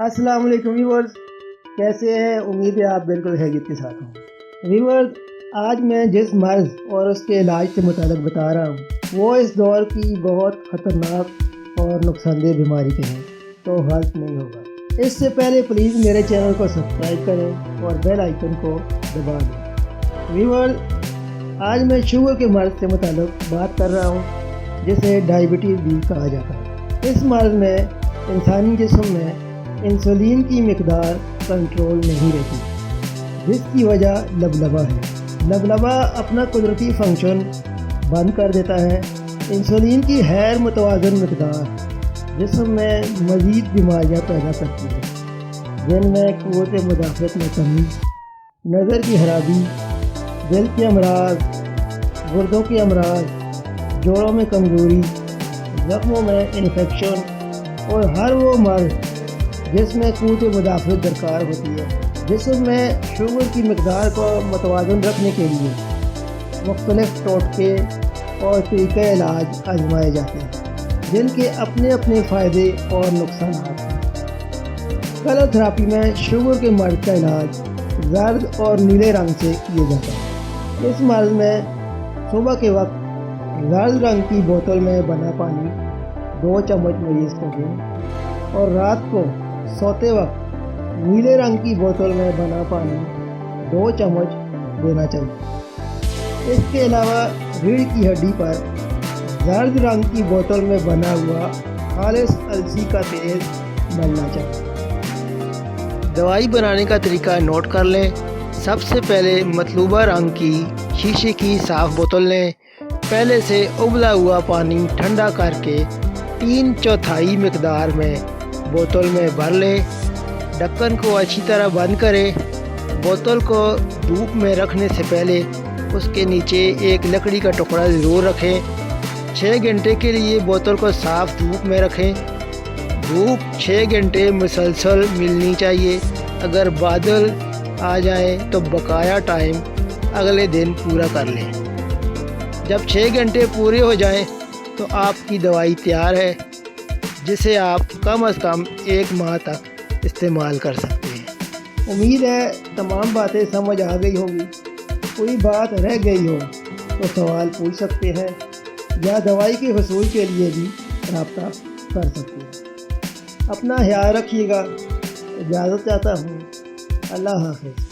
अस्सलाम वालेकुम व्यूअर्स, कैसे हैं? उम्मीद है आप बिल्कुल खैरियत के साथ हों। व्यूअर्स, आज मैं जिस मर्ज़ और उसके इलाज से मुताल्लिक़ बता रहा हूँ वो इस दौर की बहुत ख़तरनाक और नुकसानदेह बीमारी के हैं, तो गलत नहीं होगा। इससे पहले प्लीज़ मेरे चैनल को सब्सक्राइब करें और बेल आइकन को दबा दें। व्यूअर्स, आज मैं शुगर के मर्ज़ से मुताल्लिक़ बात कर रहा हूँ जिसे डायबिटीज़ भी कहा जाता है। इस मर्ज़ में इंसानी जिस्म में इंसुलिन की मिकदार कंट्रोल नहीं रहती, जिसकी वजह लबलबा है। लबलबा अपना कुदरती फंक्शन बंद कर देता है। इंसुलिन की गैर मुतवाज़न मिकदार जिस्म में मज़ीद बीमारियां पैदा करती है, जिनमें क़ुव्वत मुदाफ़अत में कमी, नज़र की खराबी, दिल के अमराज, गुर्दों के अमराज, जोड़ों में कमज़ोरी, ज़ख्मों में इन्फेक्शन और हर वो मर्ज़ जिसमें क़ुव्वत मुदाफ़अत दरकार होती है। जिस्म में शुगर की मिकदार को मुतवाज़न रखने के लिए मुख्तलिफ़ टोटके और तरीक़े इलाज आज़माए जाते हैं, जिनके अपने अपने फ़ायदे और नुकसान हैं। कलर थेरेपी में शुगर के मर्ज़ का इलाज जर्द और नीले रंग से किया जाता है। इस मर्ज़ में सुबह के वक्त जर्द रंग की बोतल में बना पानी 2 चम्मच मरीज़ को दें और रात को सोते वक्त नीले रंग की बोतल में बना पानी 2 चम्मच देना चाहिए। इसके अलावा रीढ़ की हड्डी पर जर्द रंग की बोतल में बना हुआ खालिस अलसी का तेल मलना चाहिए। दवाई बनाने का तरीका नोट कर लें। सबसे पहले मतलूबा रंग की शीशे की साफ़ बोतल लें। पहले से उबला हुआ पानी ठंडा करके 3/4 मिकदार में बोतल में भर लें। ढक्कन को अच्छी तरह बंद करें। बोतल को धूप में रखने से पहले उसके नीचे एक लकड़ी का टुकड़ा ज़रूर रखें। 6 घंटे के लिए बोतल को साफ़ धूप में रखें। धूप 6 घंटे मुसलसल मिलनी चाहिए। अगर बादल आ जाए तो बकाया टाइम अगले दिन पूरा कर लें। जब 6 घंटे पूरे हो जाएं तो आपकी दवाई तैयार है, जिसे आप कम से कम 1 माह तक इस्तेमाल कर सकते हैं। उम्मीद है तमाम बातें समझ आ गई होंगी। कोई बात रह गई हो तो सवाल पूछ सकते हैं या दवाई के हसूल के लिए भी रब्ता कर सकते हैं। अपना ख्याल रखिएगा। इजाज़त चाहता हूँ। अल्लाह हाफ़िज़।